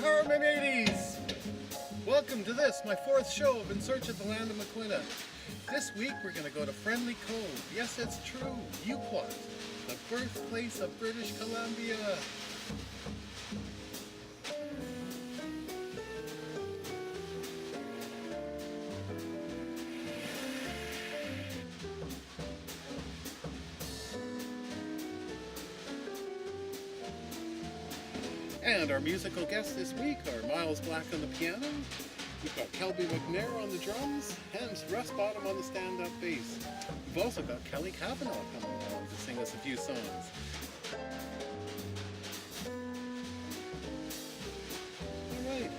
Harmonies! Welcome to this, my fourth show of In Search of the Land of Maquina. This week we're going to go to Friendly Cove. Yes, it's true, Yuquot, the birthplace of British Columbia. And our musical guests this week are Miles Black on the piano, we've got Kelby McNair on the drums, and Russ Bottom on the stand-up bass. We've also got Kelly Kavanaugh coming along to sing us a few songs. Alright,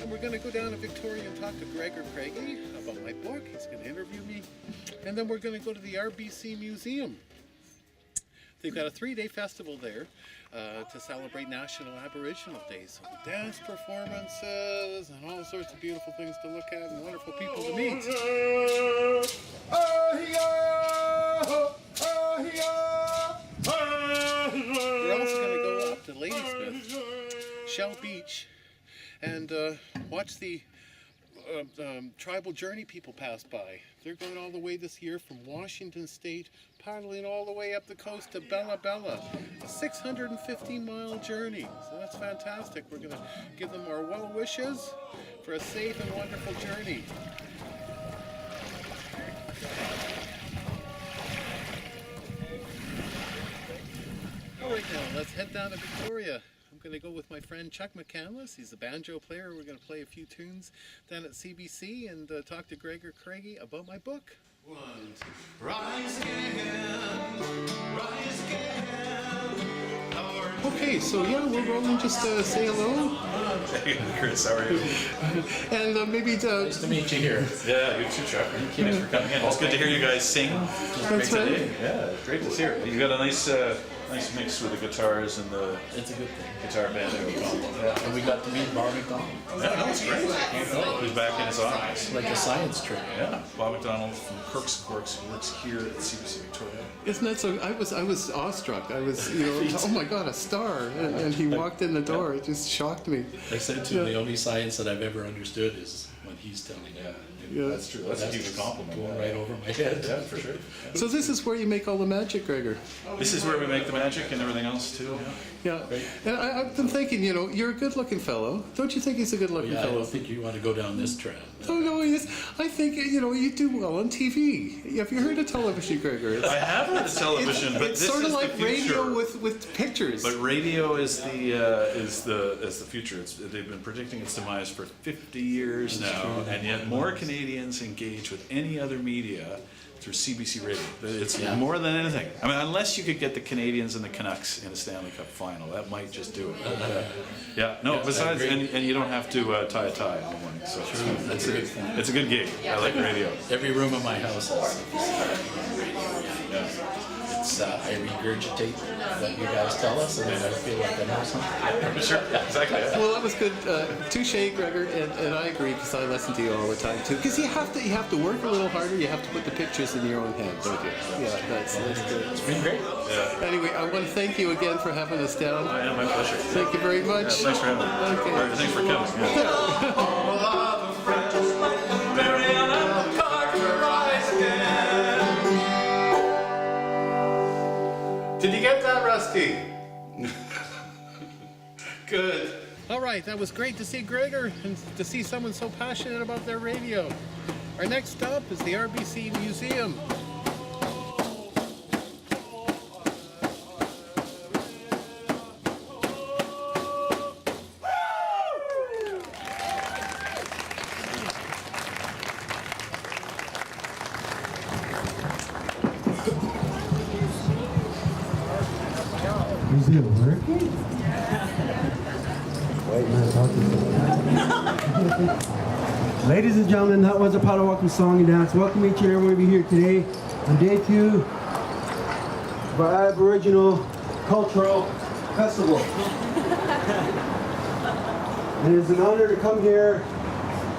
and we're going to go down to Victoria and talk to Gregor Craigie about my book. He's going to interview me. And then we're going to go to the RBC Museum. They've got a 3-day festival there to celebrate National Aboriginal Day. So dance performances and all sorts of beautiful things to look at and wonderful people to meet. We're also going to go up to Ladysmith, Shell Beach, and watch the tribal journey people pass by. They're going all the way this year from Washington State, paddling all the way up the coast to Bella Bella. A 615-mile journey. So that's fantastic. We're going to give them our well wishes for a safe and wonderful journey. All right, now let's head down to Victoria. I'm going to go with my friend Chuck McCandless. He's a banjo player. We're going to play a few tunes down at CBC and talk to Gregor Craigie about my book. One, two. Rise again, rise again. Okay, so yeah, we're rolling. Just say hello. Hey, Chris, how are you? And maybe nice to meet you here. Yeah, you too, Chuck. Thanks for coming in. It's good to hear you guys sing. That's right. Today. Yeah, great to hear. You got a nice mix with the guitars and the It's a good thing. guitar band. Yeah. And we got to meet Bob McDonald. Yeah, no, it's great. He's back in his office. Like a science trip. Yeah, Bob McDonald from Kirk's Corks works here at CBC Victoria. Isn't that so? I was awestruck. I was, oh my God, a star! And he walked in the door. It just shocked me. I said to him, the only science that I've ever understood is when he's telling me. Yeah. That's true. That's a huge compliment. Going right over my head. Yeah, for sure. Yeah. So this is where you make all the magic, Gregor. This is where we make the magic and everything else too. Yeah. And I've been thinking, you're a good-looking fellow. Don't you think he's a good-looking Yeah, I fellow? don't think you want to go down this track. Oh no, he is. I think you do well on TV. Have you heard of television, Gregor? I have heard of television, but it's this sort of is like the future. radio with pictures. But radio is the future. They've been predicting its demise for 50 years now, and yet more Canadians engage with any other media through CBC Radio. It's more than anything. I mean, unless you could get the Canadians and the Canucks in a Stanley Cup final, that might just do it. Yeah, no. Besides, and you don't have to tie a tie in the morning, so That's a good thing. it's a good gig. I like radio. Every room in my house has. Yeah. It's, I regurgitate what you guys tell us, and I feel like I know something. Sure, exactly. Well, that was good. Touche, Gregor, and I agree because I listen to you all the time too. Because you have to work a little harder. You have to put the pictures in your own head, don't you? Yeah, that's good. It's been great. Yeah. Anyway, I want to thank you again for having us down. Yeah, my pleasure. Thank you very much. Yeah, thanks for having me. Okay. All right, thanks for coming. Yeah. Did you get that, Rusty? Good. All right, that was great to see Gregor and to see someone so passionate about their radio. Our next stop is the RBC Museum. Is it working? Wait, man, talking. Ladies and gentlemen, that was a Potawatomi song and dance. Welcome each and every one of you here today on day 2 of our Aboriginal Cultural Festival. It is an honor to come here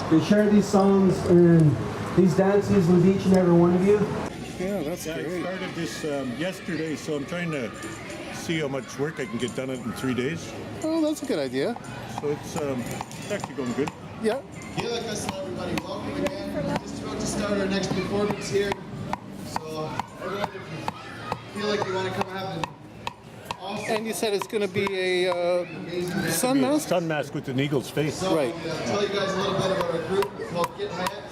to share these songs and these dances with each and every one of you. Yeah, that's great. I started this yesterday, so I'm trying to see how much work I can get done in 3 days. Oh, that's a good idea. So it's actually going good. Yeah. Gila Kassan, everybody, welcome again. Just about to start our next performance here. So, everyone, if you feel like you want to come have an awesome... And you said it's going to be a sun mask? Sun mask with an eagle's face. So, Right. I'll tell you guys a little bit about our group. It's called Get Hayat.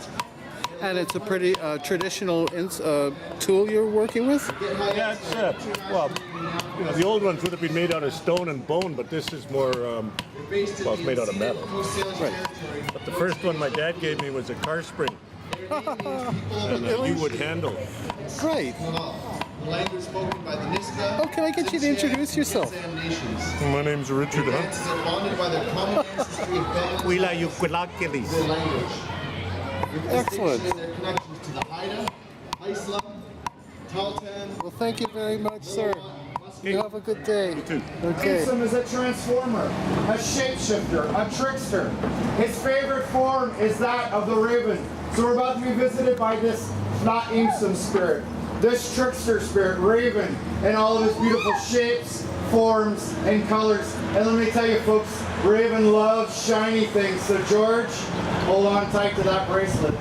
And it's a pretty traditional tool you're working with? Yeah, it's, well, you know, the old ones would have been made out of stone and bone, but this is more, well, it's made out of metal. Right. But the first one my dad gave me was a car spring and a U-wood handle. Right. The language spoken by the Niska. Oh, can I get you to introduce yourself? My name's Richard Hunt. Dances are bonded by their common ancestry of family, Wila Yuquot. their language. Excellent. And their connections to the Haida, Haisla, Taltan. Well, thank you very much, sir. You have a good day. Okay. Handsome is a transformer, a shapeshifter, a trickster. His favorite form is that of the raven. So we're about to be visited by this not Imsum spirit, this trickster spirit, Raven, in all of his beautiful shapes, forms, and colors. And let me tell you folks, Raven loves shiny things. So George, hold on tight to that bracelet.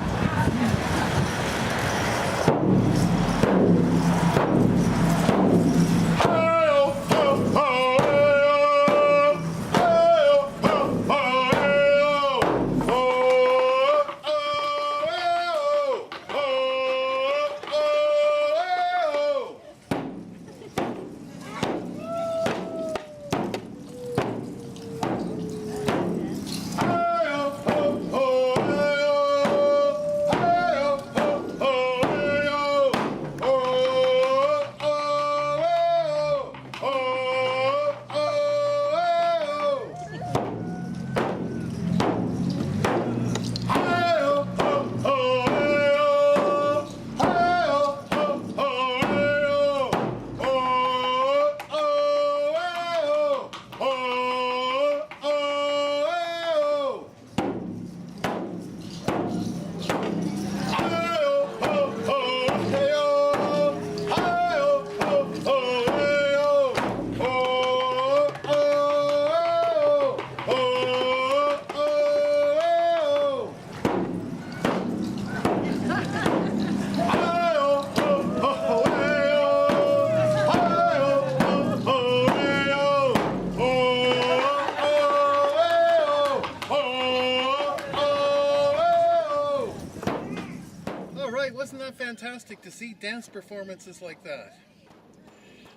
Wasn't that fantastic to see dance performances like that?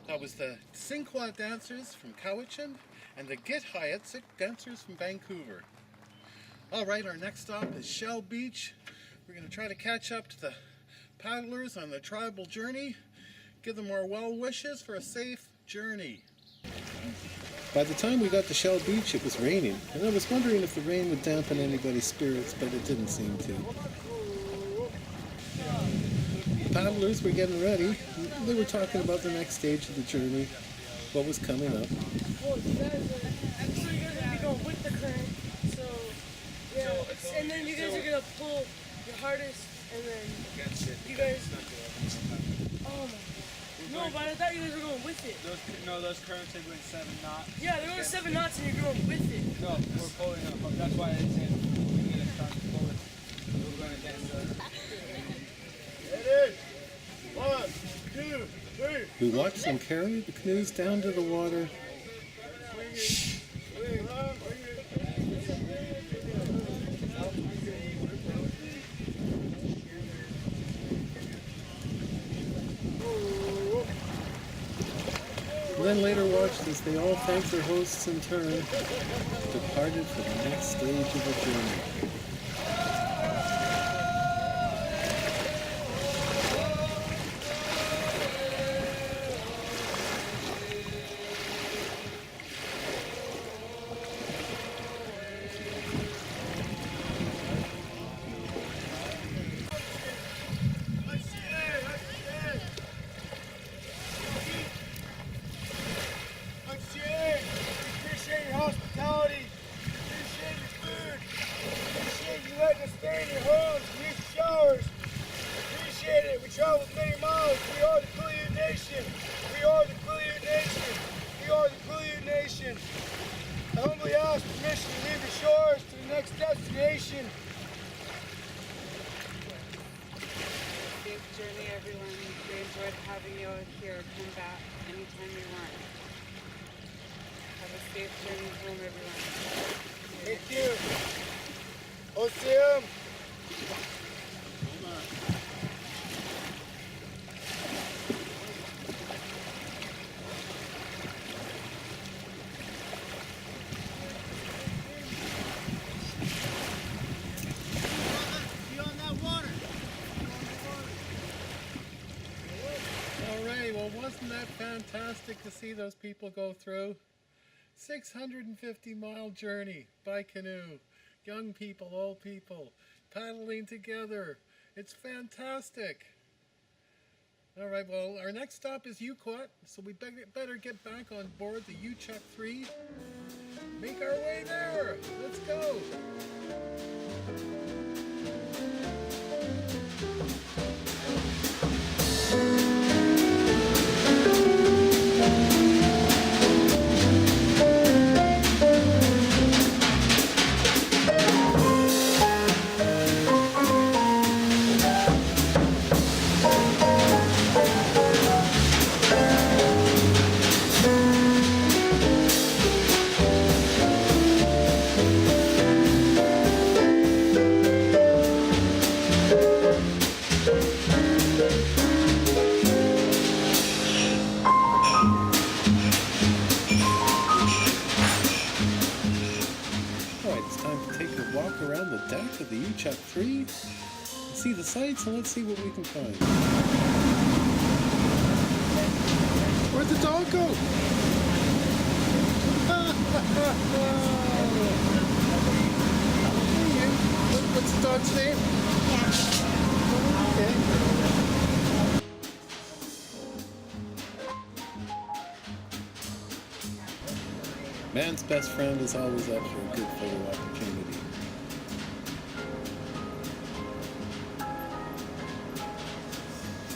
That was the Sinquat dancers from Cowichan and the Git Hyatt dancers from Vancouver. All right, our next stop is Shell Beach. We're going to try to catch up to the paddlers on their tribal journey, give them our well wishes for a safe journey. By the time we got to Shell Beach, it was raining, and I was wondering if the rain would dampen anybody's spirits, but it didn't seem to. The paddlers were getting ready. They were talking about the next stage of the journey, what was coming up. So you guys are gonna be going with the current. So yeah, and then you guys are gonna pull your hardest, and then you guys. Oh my God. No, but I thought you guys were going with it. Those currents are going 7 knots. Yeah, they're going 7 knots, and you're going with it. No, we're pulling up. That's why I said we need to start to pull it. We're going to dance. We watched them carry the canoes down to the water. And then later watched as they all thanked their hosts in turn, departed for the next stage of the journey. Appreciate your hospitality. Appreciate your food. Appreciate I humbly ask permission to leave the shores to the next destination. Safe journey, everyone. We enjoyed having you here. Come back anytime you want. Have a safe journey home, everyone. Thank you. Osim. All right, well, wasn't that fantastic to see those people go through? 650-mile journey by canoe. Young people, old people, paddling together. It's fantastic. All right, well, our next stop is Yuquot, so we better get back on board the Yuquot 3. Make our way there. Let's go. Around the deck of the Yuquot 3, see the sights, and let's see what we can find. Where'd the dog go? What's the dog's name? Okay. Man's best friend is always up for a good photo opportunity.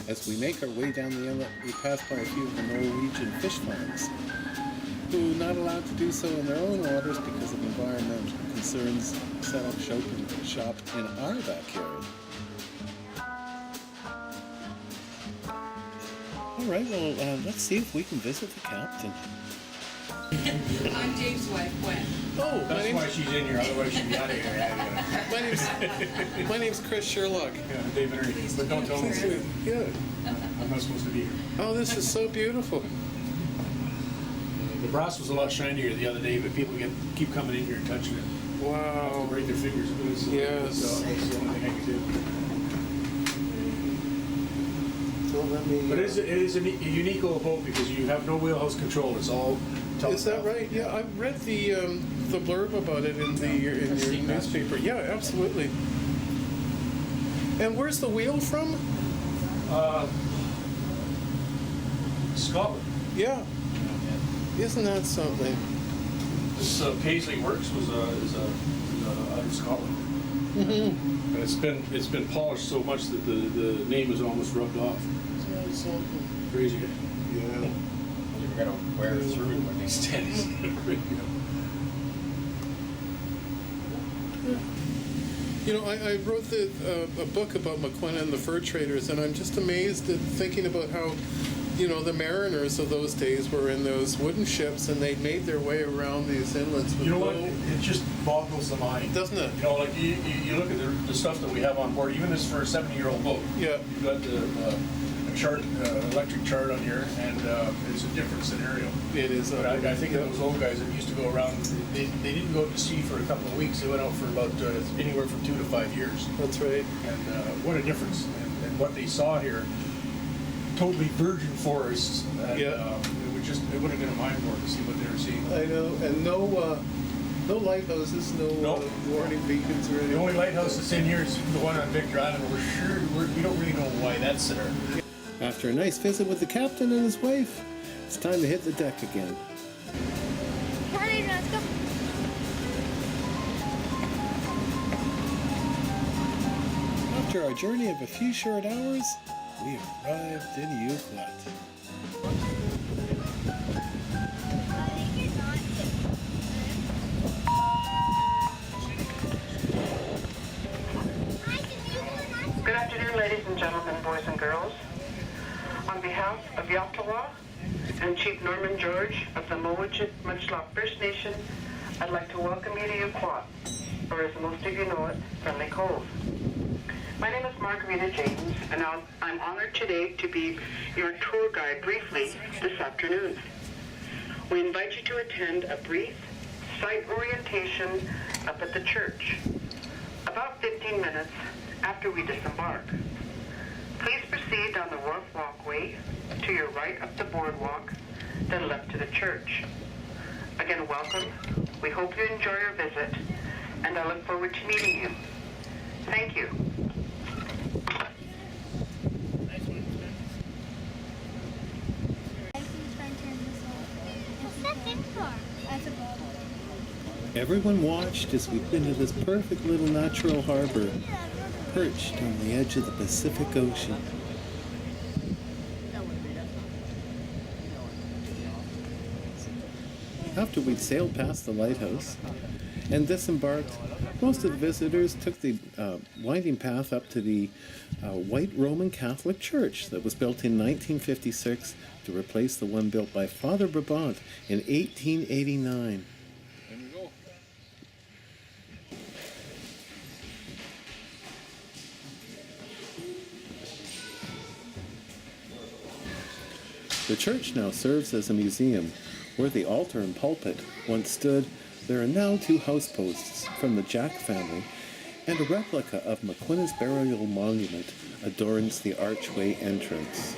As we make our way down the inlet, we pass by a few of the Norwegian fish farms, who, not allowed to do so in their own waters because of environmental concerns, set up shop in our backyard. All right, well, let's see if we can visit the captain. I'm Dave's wife, Gwen. Oh, That's why she's in here, otherwise she'd be out of here. my name's Chris Sherlock. Yeah, David Ernie. But don't tell me. Good. I'm not supposed to be here. Oh, this is so beautiful. The brass was a lot shinier the other day, but people keep coming in here and touching it. Wow. Break their fingers. Yes. So that's the only thing I can do. So let me. But it is a unique old boat because you have no wheelhouse control. It's all. Is that right? Yeah, I've read the blurb about it in your newspaper. Yeah, absolutely. And where's the wheel from? Scotland. Yeah. Isn't that something? This Paisley Works is out of Scotland. Mm-hmm. And it's been polished so much that the name is almost rubbed off. It's something. Crazy. Yeah. You're gonna wear through one of these days. You know, I wrote a book about McQueen and the fur traders, and I'm just amazed at thinking about how, you know, the mariners of those days were in those wooden ships, and they made their way around these inlets. With You know what? It just boggles the mind. Doesn't it? You know, like you look at the stuff that we have on board, even this for a 70-year-old boat. Yeah. You've got the chart, electric chart on here, and it's a different scenario. It is. But I think of those old guys that used to go around, they didn't go to sea for a couple of weeks. They went out for about anywhere from 2 to 5 years. That's right. And what a difference. And what they saw here, totally virgin forests. And, Yeah. It would have been a mind blowing to see what they were seeing. I know, and no lighthouses, no warning beacons or anything. The only lighthouse that's in here is the one on Victor Island. We don't really know why that's there. After a nice visit with the captain and his wife, it's time to hit the deck again. Come on, Adrian, let's go. After our journey of a few short hours, we arrived in Yuquot. gentlemen, boys and girls. On behalf of Yuquot and Chief Norman George of the Mowichet-Muchlaw First Nation, I'd like to welcome you to Yuquot, or as most of you know it, Friendly Cove. My name is Margarita James, and I'm honored today to be your tour guide briefly this afternoon. We invite you to attend a brief site orientation up at the church, about 15 minutes after we disembark. Please proceed down the wharf walkway to your right up the boardwalk, then left to the church. Again, welcome. We hope you enjoy your visit, and I look forward to meeting you. Thank you. Everyone watched as we went into this perfect little natural harbor, perched on the edge of the Pacific Ocean. After we'd sailed past the lighthouse and disembarked, most of the visitors took the winding path up to the white Roman Catholic Church that was built in 1956 to replace the one built by Father Brabant in 1889. The church now serves as a museum. Where the altar and pulpit once stood, there are now 2 house posts from the Jack family, and a replica of McQuinn's burial monument adorns the archway entrance.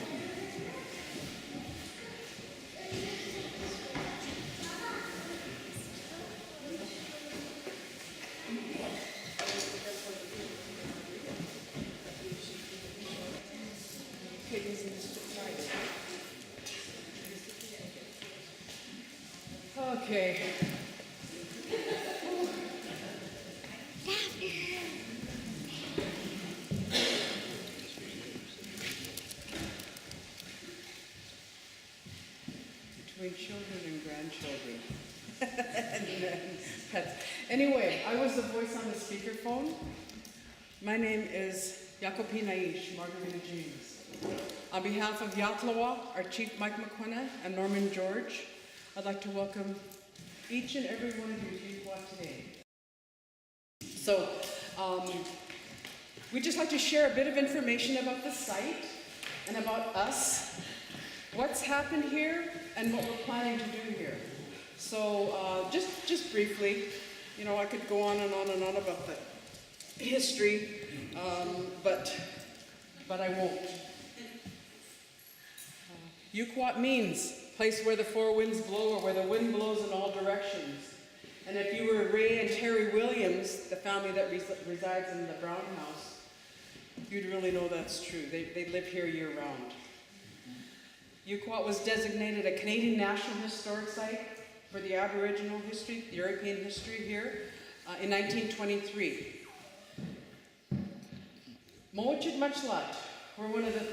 Okay. Between children and grandchildren. And pets. Anyway, I was the voice on the speakerphone. My name is Yakopi Naish, Margarita James. On behalf of Yatlawa, our Chief Mike McQuina, and Norman George, I'd like to welcome each and every one of you to Yuquot today. So, we'd just like to share a bit of information about the site and about us, what's happened here, and what we're planning to do here. So, just briefly, you know, I could go on and on and on about the history, but I won't. Yuquot means place where the 4 winds blow, or where the wind blows in all directions. And if you were Ray and Terry Williams, the family that resides in the Brown House, you'd really know that's true. They live here year-round. Yuquot was designated a Canadian National Historic Site for the Aboriginal history, the European history here, in 1923. Mowichet-Muchlaw were one of the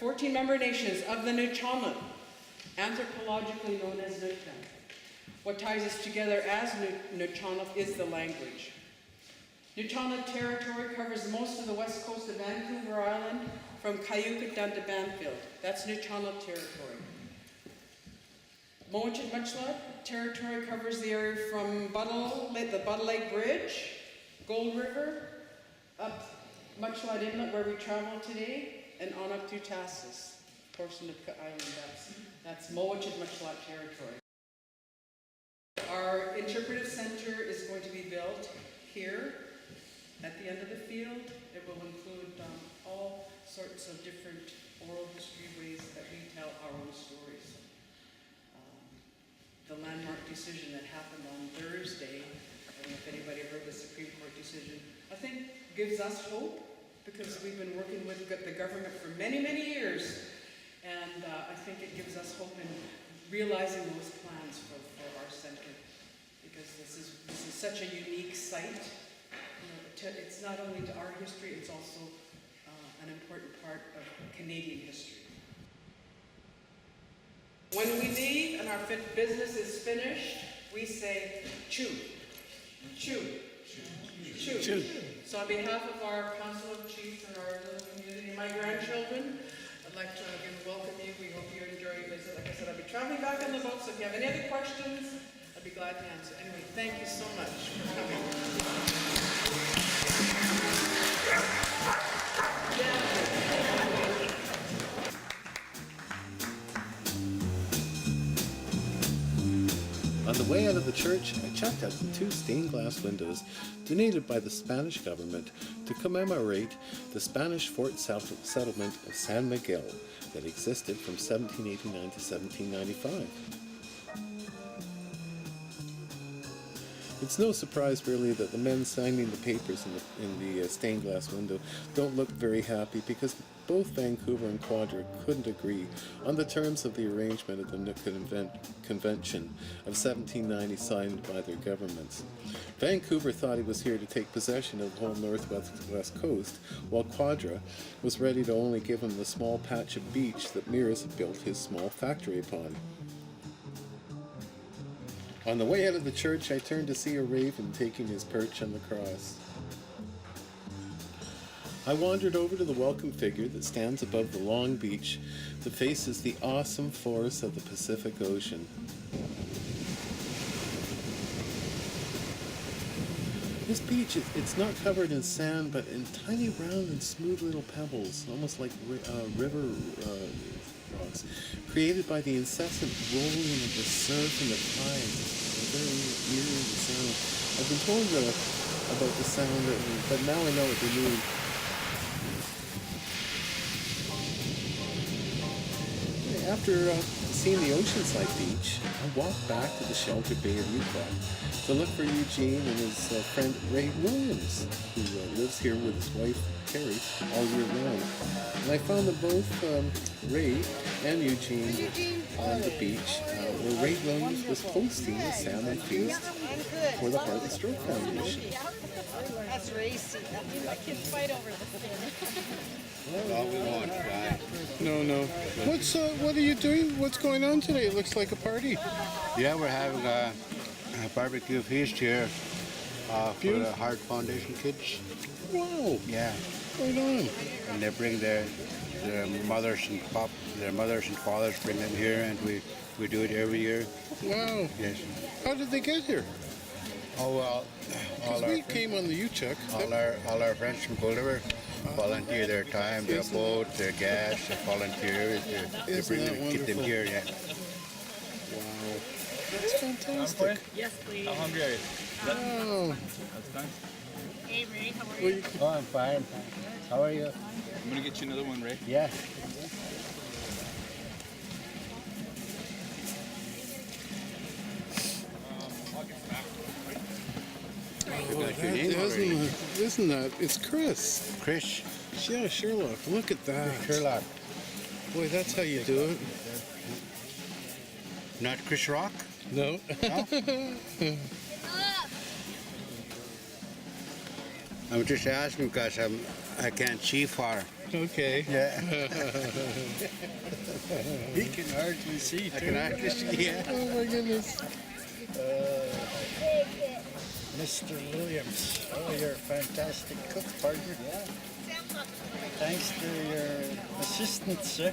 14-member nations of the Nuu-chah-nulth, anthropologically known as Nuu-chah. What ties us together as Nuu-chah-nulth is the language. Nuu-chah-nulth territory covers most of the west coast of Vancouver Island, from Cayuga down to Banfield. That's Nuu-chah-nulth territory. Mowichet-Muchlaw territory covers the area from the Buttle Lake Bridge, Gold River, up Muchlaw Inlet where we travel today, and on up to Tassis, portion of Cook Island. That's Mowichet-Muchlaw territory. Our interpretive center is going to be built here at the end of the field. It will include all sorts of different oral history ways that we tell our own stories. The landmark decision that happened on Thursday, I don't know if anybody heard the Supreme Court decision, I think gives us hope, because we've been working with the government for many, many years, and I think it gives us hope in realizing those plans for our center, because this is such a unique site. You know, it's not only to our history, it's also an important part of Canadian history. When we leave and our business is finished, we say, chew, chew, Shoot. So on behalf of our Council of Chiefs and our little community, and my grandchildren, I'd like to again welcome you. We hope you enjoy your visit. Like I said, I'll be traveling back on the boat, so if you have any other questions, I'd be glad to answer. Anyway, thank you so much for coming. On the way out of the church, I checked out the 2 stained glass windows donated by the Spanish government to commemorate the Spanish fort settlement of San Miguel that existed from 1789 to 1795. It's no surprise really that the men signing the papers in the stained glass window don't look very happy, because both Vancouver and Quadra couldn't agree on the terms of the arrangement of the Yuquot Convention of 1790 signed by their governments. Vancouver thought he was here to take possession of the whole northwest coast, while Quadra was ready to only give him the small patch of beach that Meares had built his small factory upon. On the way out of the church, I turned to see a raven taking his perch on the cross. I wandered over to the welcome figure that stands above the long beach that faces the awesome forests of the Pacific Ocean. This beach, it's not covered in sand, but in tiny round and smooth little pebbles, almost like river rocks, created by the incessant rolling of the surf and the tide. A very eerie sound. I've been told about the sound, but now I know what they mean. After seeing the oceanside beach, I walked back to the sheltered bay of Yuquot to look for Eugene and his friend Ray Williams, who lives here with his wife Carrie all year round. And I found them both, Ray and Eugene, on the beach where Ray Williams was hosting a salmon feast for the Heart and Stroke Foundation. That's racy. I can fight over the All we want, guy. No. What are you doing? What's going on today? It looks like a party. Yeah, we're having a barbecue feast here for the Heart Foundation kids. Wow. Yeah. Right on. And they bring their mothers and fathers bring them here, and we do it every year. Wow. Yes. How did they get here? Oh well, We came on the Yuquot. all our friends from Gulliver volunteer their time, their boat, their gas, they volunteer to bring them, get them here. Yeah. Wow. That's fantastic. Yes, please. How hungry are you? Wow. That's fine. Hey, Ray, how are you? Oh, I'm fine. How are you? I'm gonna get you another one, Ray. Yeah. Isn't that? It's Chris. Chris. Yeah, Sherlock. Look at that. Sherlock. Boy, that's how you do it. Not Chris Rock? No. I'm just asking because I can't see far. Okay. Yeah. He can hardly see, I can hardly see, yeah. Oh my goodness. Mr. Williams, you're a fantastic cook, partner. Yeah. Thanks to your assistant, sir.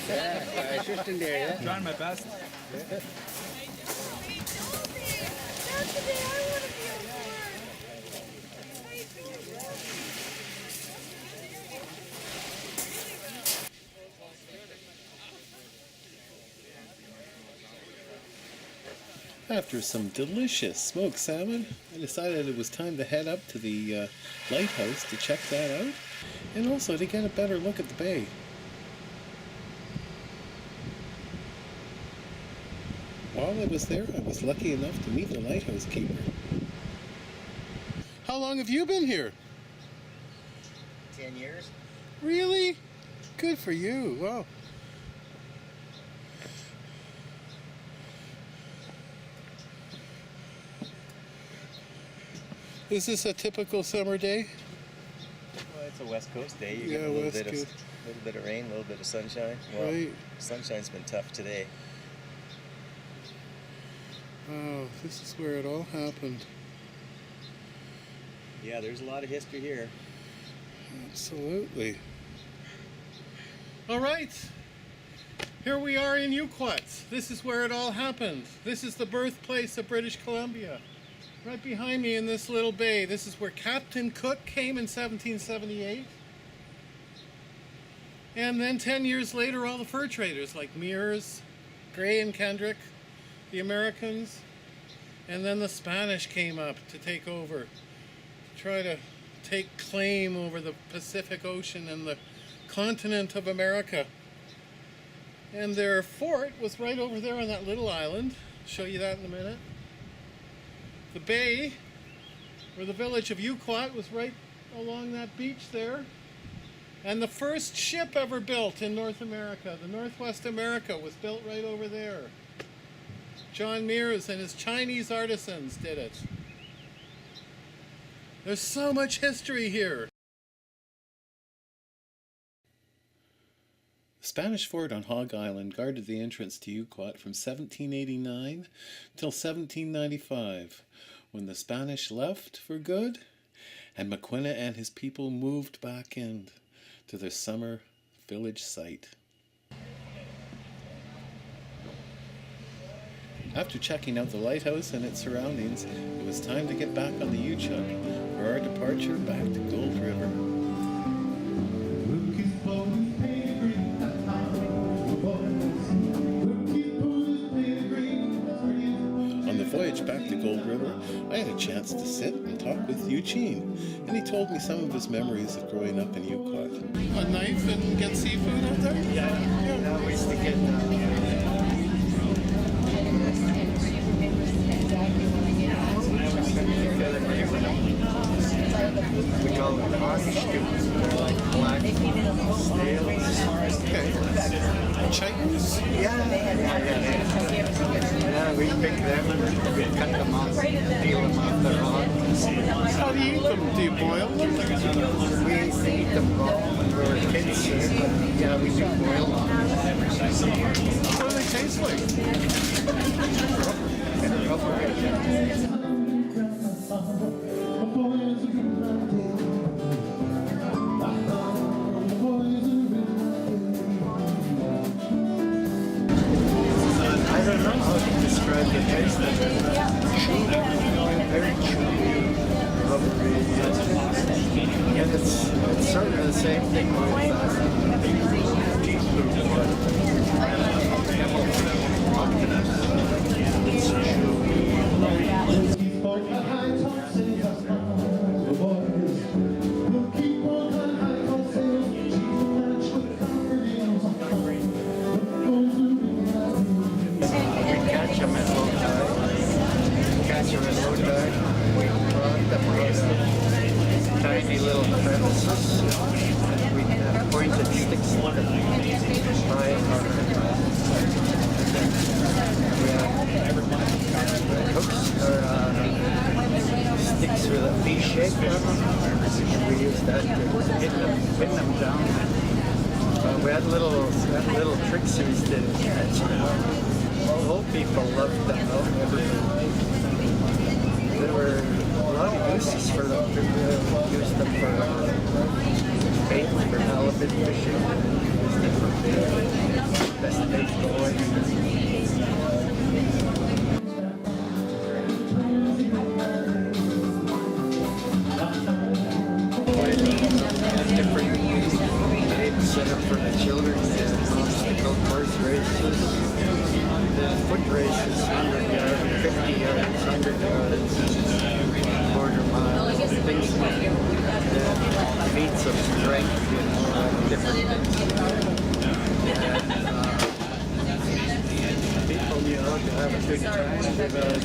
Yeah, my assistant there, yeah. Trying my best. After some delicious smoked salmon, I decided it was time to head up to the lighthouse to check that out, and also to get a better look at the bay. While I was there, I was lucky enough to meet the lighthouse keeper. How long have you been here? 10 years. Really? Good for you. Wow. Is this a typical summer day? Well, it's a West Coast day. You Yeah, get a little West bit Coast. of little bit of rain, a little bit of sunshine. Well, Right. sunshine's been tough today. Oh, this is where it all happened. Yeah, there's a lot of history here. Absolutely. All right. Here we are in Yuquot. This is where it all happened. This is the birthplace of British Columbia. Right behind me in this little bay, this is where Captain Cook came in 1778. And then 10 years later, all the fur traders like Mears, Gray and Kendrick, the Americans, and then the Spanish came up to take over, to try to take claim over the Pacific Ocean and the continent of America. And their fort was right over there on that little island. I'll show you that in a minute. The bay, or the village of Yuquot, was right along that beach there. And the first ship ever built in North America, the Northwest America, was built right over there. John Mears and his Chinese artisans did it. There's so much history here. The Spanish fort on Hog Island guarded the entrance to Yuquot from 1789 till 1795, when the Spanish left for good and McQuina and his people moved back in to their summer village site. After checking out the lighthouse and its surroundings, it was time to get back on the Yuquot for our departure back to Gold River. On the voyage back to Gold River, I had a chance to sit and talk with Eugene, and he told me some of his memories of growing up in Yuquot. A knife and get seafood out there? Yeah, we used to get we call them cottage scoops. They're like black snails. Okay. Chitons? Yeah, we pick them and we cut them off, peel them off the rock. How do you eat them? Do you boil them? We used to eat them raw when we were kids, but yeah, we do boil them. What do they taste like? I don't know how to describe the taste of it. Chewy, very chewy, rubbery, and it's sort of the same thing with it's tiny little crevices with pointed sticks that tie hooks or sticks with a V shape on them. We use that to pin them down. We had little tricks we used to catch them. Old people loved them. There were a lot of uses for them. We used them for bait, for halibut fishing. Used them for bait. Best bait going. Different bait set up for the children. Obstacle course races. The foot races, 100 yards, 50 yards, 100 yards, quarter mile, things like that. Feats of strength, different things. And people, to have a good time without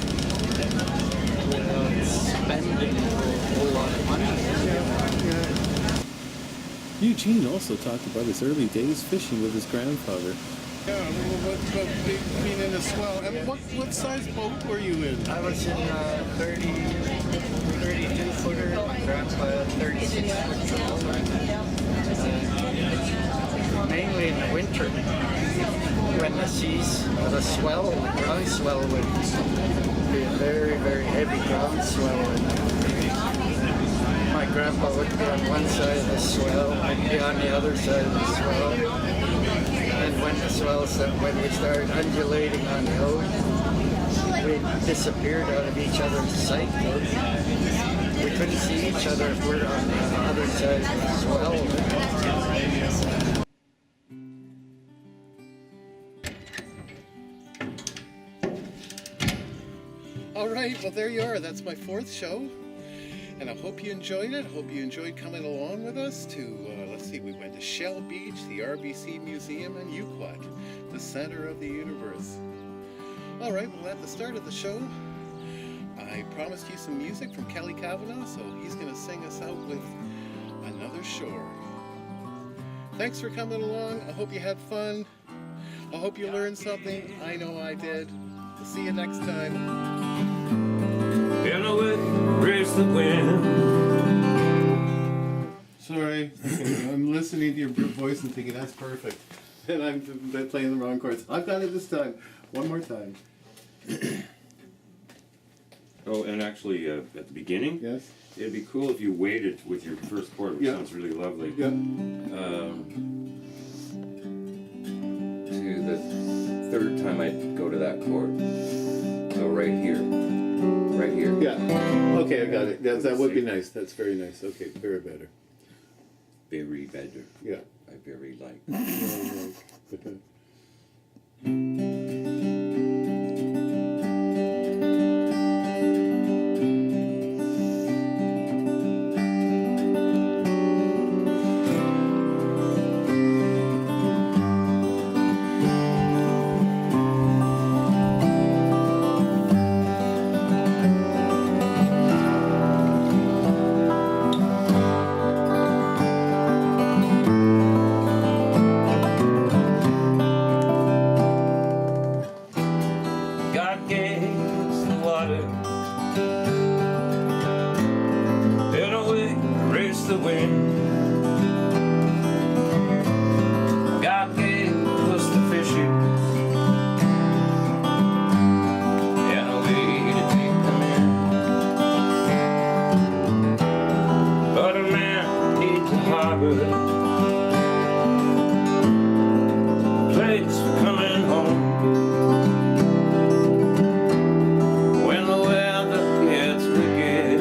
spending a whole lot of money. Eugene also talked about his early days fishing with his grandfather. Yeah, what being in a swell. And what size boat were you in? I was in 32 footer, grandpa 36 foot. Mainly in the winter, when the seas, the swell, the ground swell would be a very, very heavy ground swell. Grandpa would be on one side of the swell, I'd be on the other side of the swell. And when the swells, when we started undulating on the ocean, we disappeared out of each other's sight. We couldn't see each other if we're on the other side of the swell. All right, well, there you are. That's my 4th show. And I hope you enjoyed it. I hope you enjoyed coming along with us to, let's see, we went to Shell Beach, the RBC Museum, and Yuquot, the center of the universe. All right, well, at the start of the show, I promised you some music from Kelly Kavanaugh, so he's going to sing us out with Another Shore. Thanks for coming along. I hope you had fun. I hope you learned something. I know I did. We'll see you next time. In a way, raise the wind. Sorry, I'm listening to your voice and thinking that's perfect. And I'm playing the wrong chords. I've got it this time. One more time. Oh, and actually, at the beginning, yes, it'd be cool if you waited with your first chord, which sounds really lovely. Yeah. To the third time I'd go to that chord. So right here. Right here. Yeah. Okay, I got it. That would be nice. That's very nice. Okay, very better. Very better. Yeah. I very like. God gave us the water. In a way, raised the wind. God gave us the fishing. And a way to take them in. But a man needs a harbor. Place for coming home. When the weather gets wicked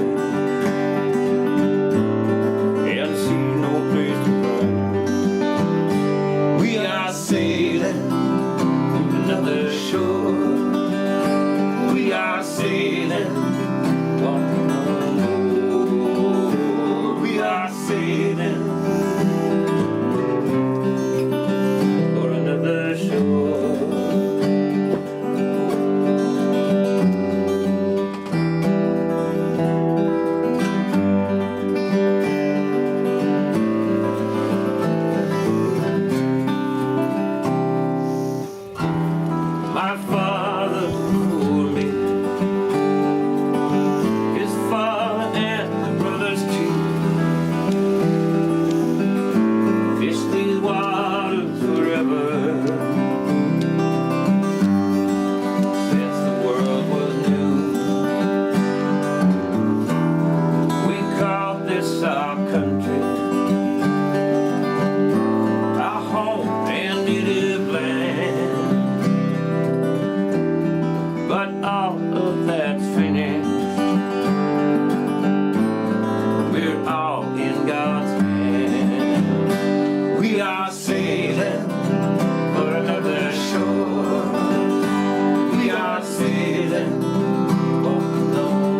and see no place to run, we are sailing another shore. We are sailing, walking on the shore. We are sailing for another shore. My father told me his father and the brothers too fished these waters forever since the world was new. We called this our country, our home and native land. But all of that's finished. We're all in God's hand. We are sailing for another shore. We are sailing, walking on.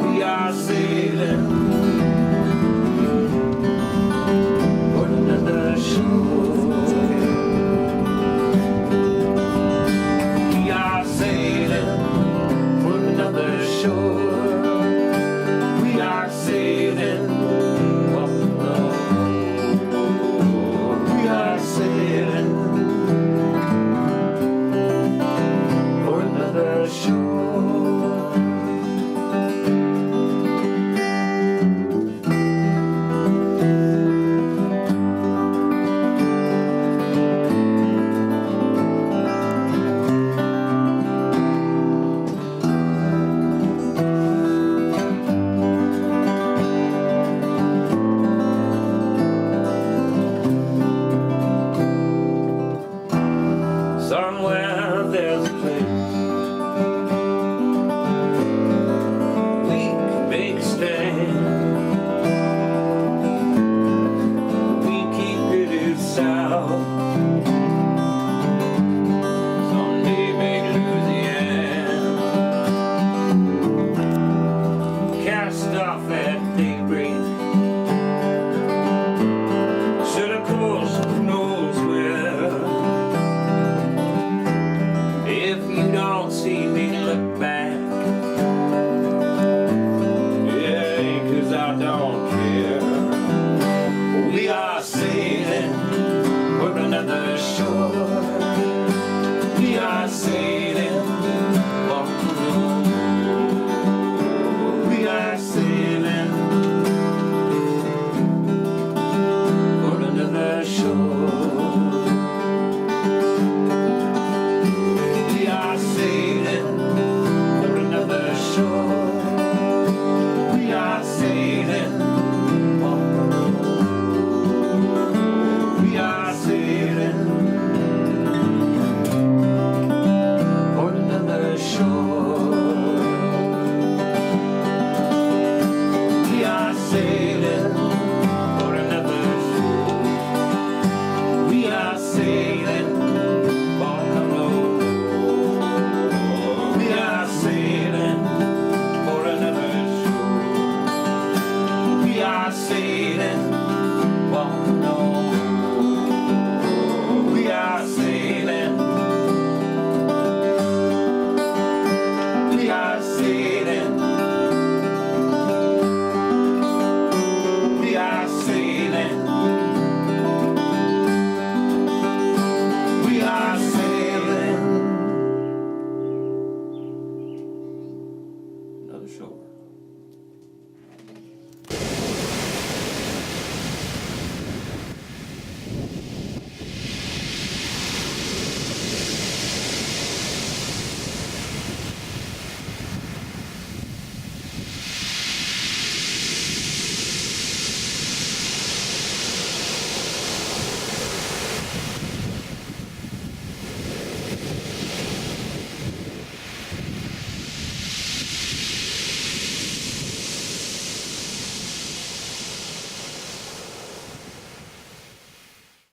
We are sailing for another shore. We are sailing for another shore. We are sailing, walking on. We are sailing for another shore. look back. Yeah, 'cause I don't care. We are sailing for another shore. We are sailing. We are sailing for another shore. We are sailing for another shore. We are sailing. We are sailing for another shore.